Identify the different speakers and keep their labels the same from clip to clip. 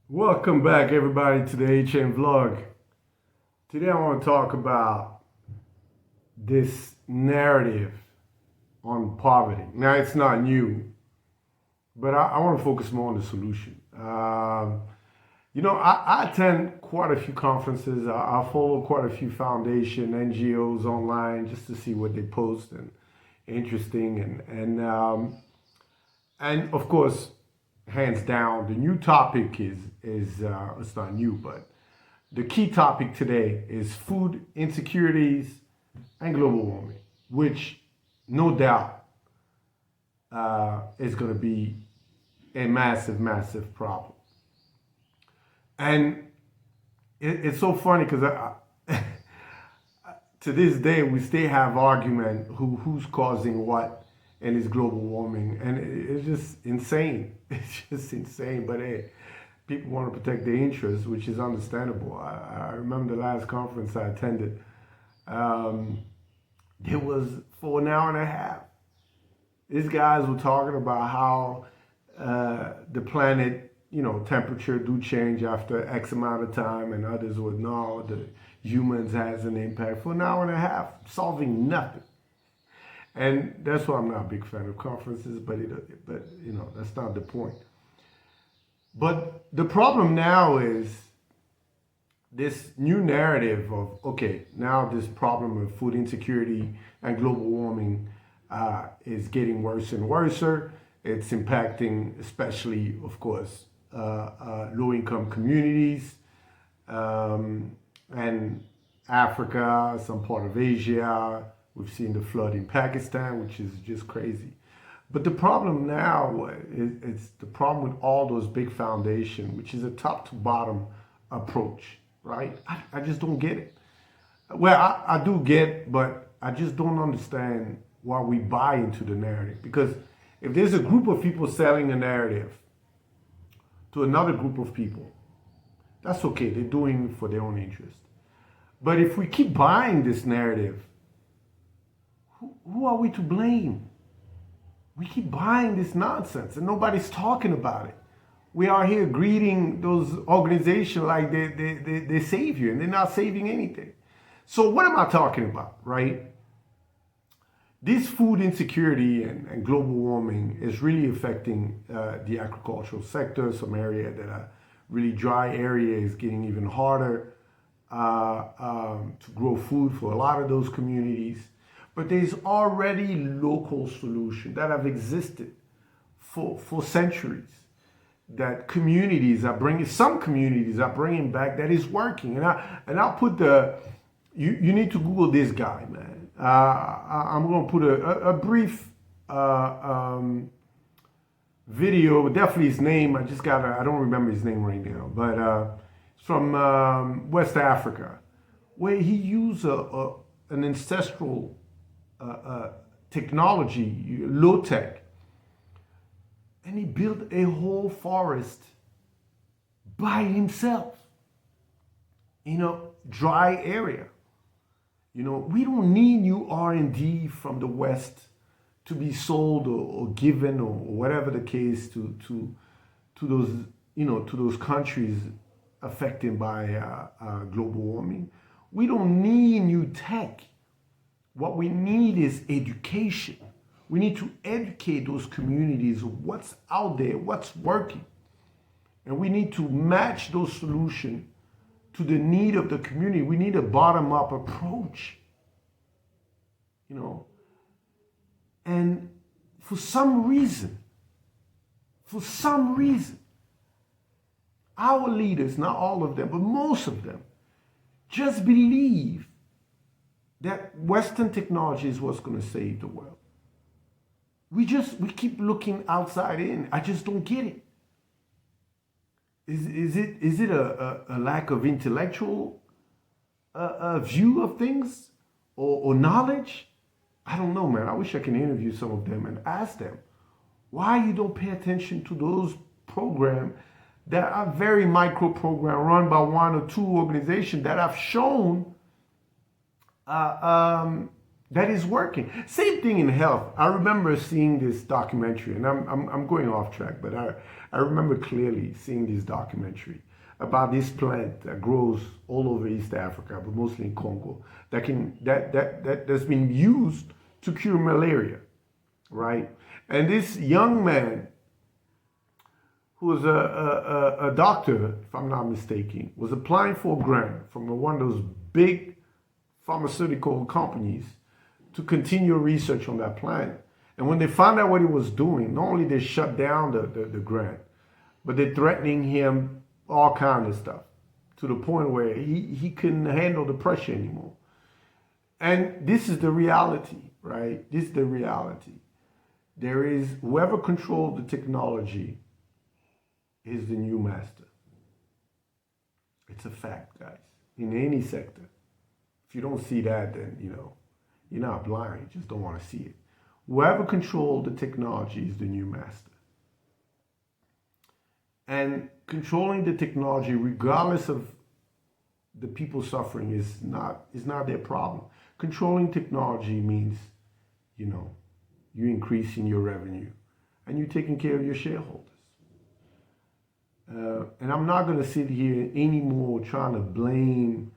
Speaker 1: Welcome back, everybody, to the HM Vlog. Today, I want to talk about this narrative on poverty. Now, it's not new, but I want to focus more on the solution. I attend quite a few conferences. I follow quite a few foundation NGOs online just to see what they post and interesting and of course, hands down, the new topic is it's not new, but the key topic today is food insecurities and global warming, which no doubt is going to be a massive, massive problem. And it's so funny because to this day we still have argument who's causing what and it's global warming, and it's just insane. It's just insane. But hey, people want to protect their interests, which is understandable. I remember the last conference I attended. It was for an hour and a half. These guys were talking about how the planet, temperature do change after X amount of time, and others would know the humans has an impact for an hour and a half, solving nothing. And that's why I'm not a big fan of conferences, but that's not the point. But the problem now is this new narrative of, okay, now this problem of food insecurity and global warming is getting worse and worse. It's impacting, especially, of course, low-income communities and Africa, some part of Asia. We've seen the flood in Pakistan, which is just crazy. But the problem now is the problem with all those big foundations, which is a top to bottom approach, right? I just don't get it. Well, I do get, but I just don't understand why we buy into the narrative. Because if there's a group of people selling a narrative to another group of people, that's okay. They're doing it for their own interest. But if we keep buying this narrative, who are we to blame? We keep buying this nonsense and nobody's talking about it. We are here greeting those organizations like they save you, and they're not saving anything. So what am I talking about, right? This food insecurity and global warming is really affecting the agricultural sector. Some area that are really dry area is getting even harder to grow food for a lot of those communities. But there's already local solutions that have existed for centuries that some communities are bringing back that is working. And I'll put you need to Google this guy, man. I'm going to put a brief video, definitely his name. I don't remember his name right now, but it's from West Africa, where he used an ancestral technology, low tech, and he built a whole forest by himself in a dry area. We don't need new R&D from the West to be sold or given or whatever the case to those to those countries affected by global warming. We don't need new tech. What we need is education. We need to educate those communities of what's out there, what's working. And we need to match those solutions to the need of the community. We need a bottom-up approach. And for some reason, our leaders, not all of them, but most of them, just believe that Western technology is what's going to save the world. We keep looking outside in. I just don't get it. Is it a lack of intellectual view of things or knowledge? I don't know, man. I wish I can interview some of them and ask them why you don't pay attention to those programs that are very micro programs run by one or two organizations that have shown that is working. Same thing in health. I remember seeing this documentary, and I'm going off track, but I remember clearly seeing this documentary about this plant that grows all over East Africa, but mostly in Congo, that's been used to cure malaria, right? And this young man, who was a doctor, if I'm not mistaken, was applying for a grant from one of those big pharmaceutical companies to continue research on that plant. And when they found out what he was doing, not only they shut down the grant, but they're threatening him all kinds of stuff to the point where he couldn't handle the pressure anymore. And this is the reality, right? This is the reality. There is, whoever controls the technology is the new master. It's a fact, guys, in any sector. If you don't see that, then, you're not blind, you just don't want to see it. Whoever controls the technology is the new master. And controlling the technology, regardless of the people suffering, is not their problem. Controlling technology means, you increasing your revenue and you're taking care of your shareholders. And I'm not going to sit here anymore trying to blame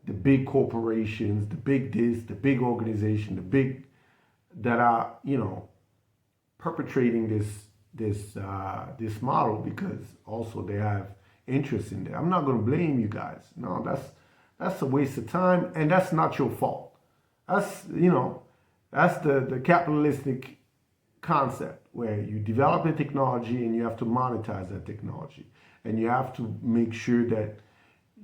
Speaker 1: the big corporations, the big this, the big organization, the big that are, perpetrating this model, because also they have interest in there. I'm not going to blame you guys. No, that's a waste of time, and that's not your fault. That's the capitalistic concept where you develop a technology and you have to monetize that technology, and you have to make sure that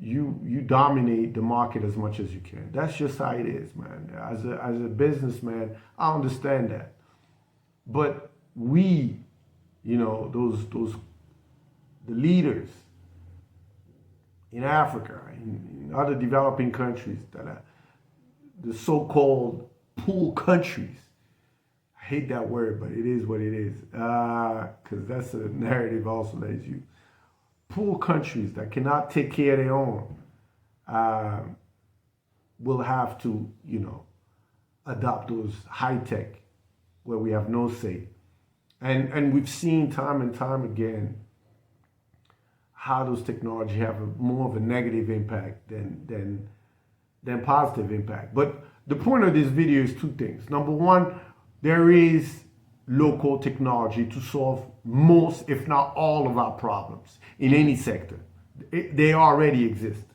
Speaker 1: you dominate the market as much as you can. That's just how it is, man. As a businessman, I understand that. But we, the leaders in Africa, in other developing countries that are the so-called poor countries. I hate that word, but it is what it is, because that's a narrative also that is used. Poor countries that cannot take care of their own will have to, adopt those high tech where we have no say. And we've seen time and time again how those technology have more of a negative impact than positive impact. But the point of this video is two things. Number one, there is local technology to solve most, if not all, of our problems in any sector. They already exist,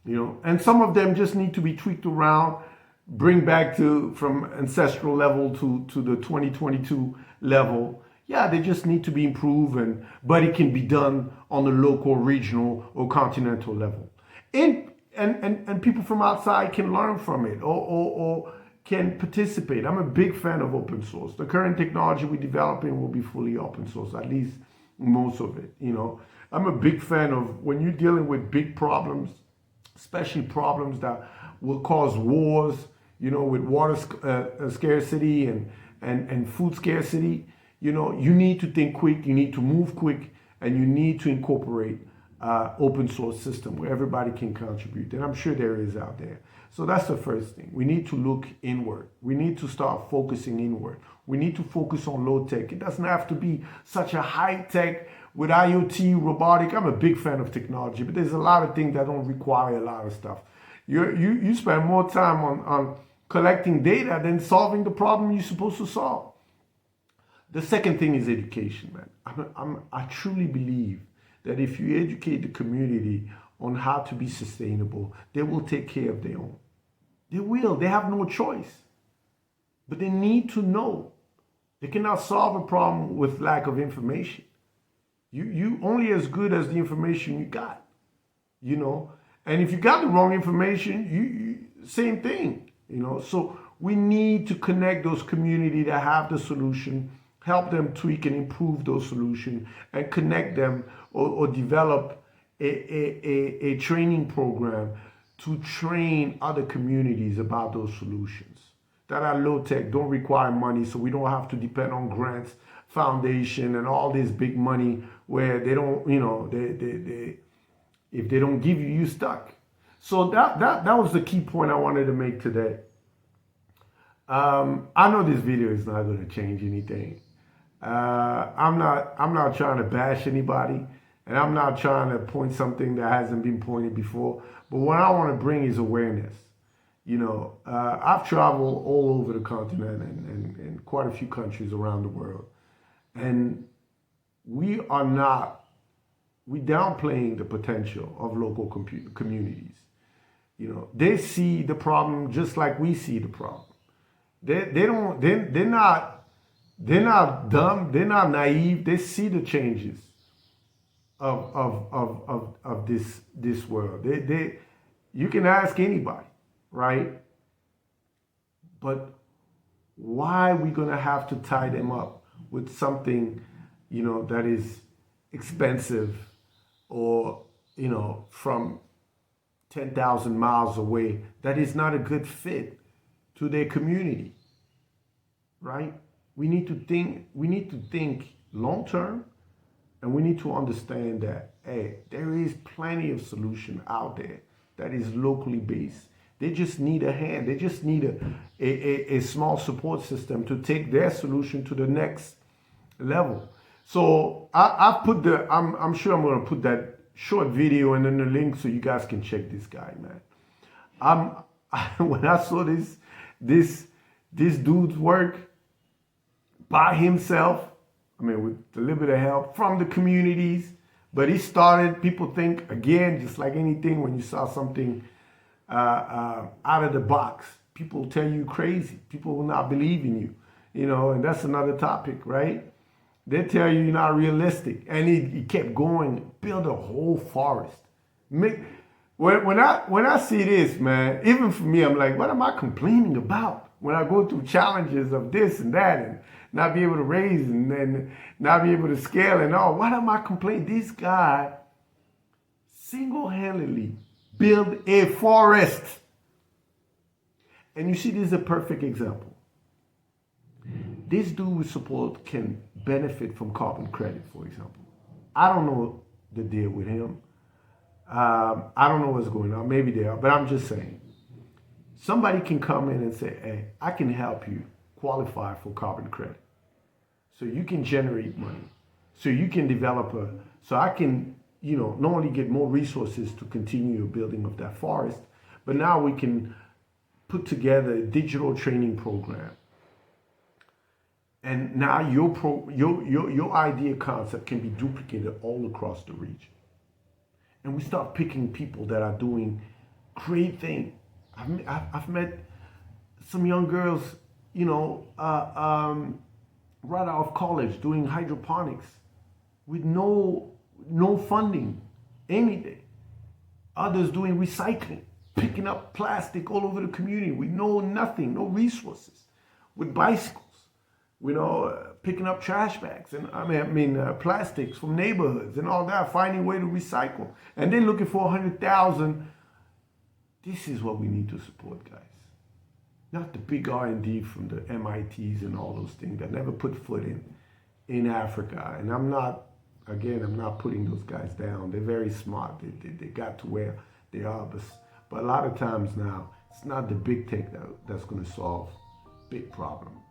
Speaker 1: and some of them just need to be tweaked around, bring back from ancestral level to the 2022 level. Yeah, they just need to be improved, but it can be done on the local, regional, or continental level. And people from outside can learn from it or can participate. I'm a big fan of open source. The current technology we're developing will be fully open source, at least most of it. I'm a big fan of when you're dealing with big problems, especially problems that will cause wars, with water scarcity and food scarcity. You need to think quick, you need to move quick, and you need to incorporate open source system where everybody can contribute. And I'm sure there is out there. So that's the first thing. We need to look inward. We need to start focusing inward. We need to focus on low tech. It doesn't have to be such a high tech with IoT, robotic. I'm a big fan of technology, but there's a lot of things that don't require a lot of stuff. You spend more time on collecting data than solving the problem you're supposed to solve. The second thing is education, man. I truly believe that if you educate the community on how to be sustainable, they will take care of their own. They will. They have no choice. But they need to know. They cannot solve a problem with lack of information. You only as good as the information you got, And if you got the wrong information, you same thing, So we need to connect those communities that have the solution, help them tweak and improve those solutions, and connect them or develop a training program to train other communities about those solutions that are low tech, don't require money, so we don't have to depend on grants, foundation, and all this big money where they don't, they if they don't give you, you stuck. So that was the key point I wanted to make today. I know this video is not going to change anything. I'm not trying to bash anybody, and I'm not trying to point something that hasn't been pointed before. But what I want to bring is awareness. I've traveled all over the continent and quite a few countries around the world, and we downplaying the potential of local communities. They see the problem just like we see the problem. They're not dumb. They're not naive. They see the changes of this world. You can ask anybody, right? But why are we gonna have to tie them up with something, that is expensive, or from 10,000 miles away, that is not a good fit to their community, right? We need to think long term, and we need to understand that, hey, there is plenty of solution out there that is locally based. They just need a hand. They just need a small support system to take their solution to the next level. So I'm sure I'm going to put that short video and then the link so you guys can check this guy, man. When I saw this dude's work by himself, with a little bit of help from the communities, but people think, again, just like anything, when you saw something out of the box, people tell you crazy. People will not believe in you, and that's another topic, right? They tell you you're not realistic. And he kept going, build a whole forest. When I see this, man, even for me, I'm like, what am I complaining about? When I go through challenges of this and that and not be able to raise and then not be able to scale and all, what am I complaining? This guy single-handedly built a forest. And you see, this is a perfect example. This dude with support can benefit from carbon credit, for example. I don't know the deal with him. I don't know what's going on. Maybe they are, but I'm just saying. Somebody can come in and say, hey, I can help you qualify for carbon credit. So you can generate money. So you can so I can, not only get more resources to continue your building of that forest, but now we can put together a digital training program. And now your idea concept can be duplicated all across the region. And we start picking people that are doing great things. I've met some young girls, right out of college doing hydroponics with no funding, anything. Others doing recycling, picking up plastic all over the community with no resources, with bicycles. Picking up trash bags and plastics from neighborhoods and all that, finding a way to recycle. And they're looking for 100,000. This is what we need to support, guys. Not the big R&D from the MITs and all those things that never put foot in Africa. And I'm not putting those guys down. They're very smart. They got to where they are. But a lot of times now, it's not the big tech that's going to solve big problems.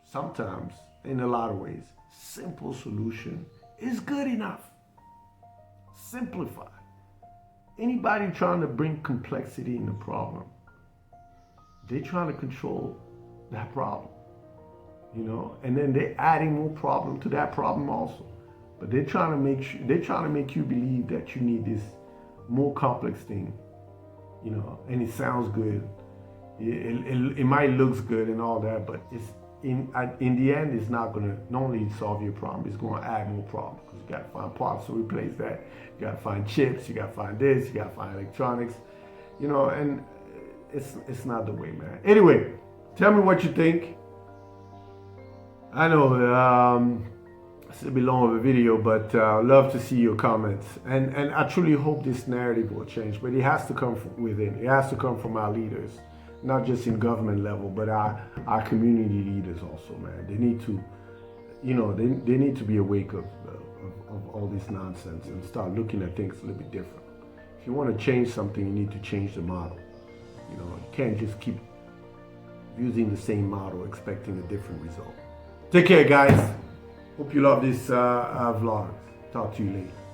Speaker 1: Sometimes, in a lot of ways, simple solution is good enough. Simplify. Anybody trying to bring complexity in the problem, they're trying to control that problem, and then they're adding more problem to that problem also. But they're trying to make you believe that you need this more complex thing, and it sounds good. It might looks good and all that, but it's in the end, it's not going to not only solve your problem, it's going to add more problems, because you got to find parts to replace that. You got to find chips. You got to find this. You got to find electronics. And it's not the way, man. Anyway, tell me what you think. I know it's a bit long of a video, but love to see your comments. And I truly hope this narrative will change, but it has to come from within. It has to come from our leaders. Not just in government level, but our community leaders also, man. They need to, they need to be awake of all this nonsense and start looking at things a little bit different. If you want to change something, you need to change the model. You can't just keep, using the same model, expecting a different result. Take care, guys. Hope you love this vlog. Talk to you later.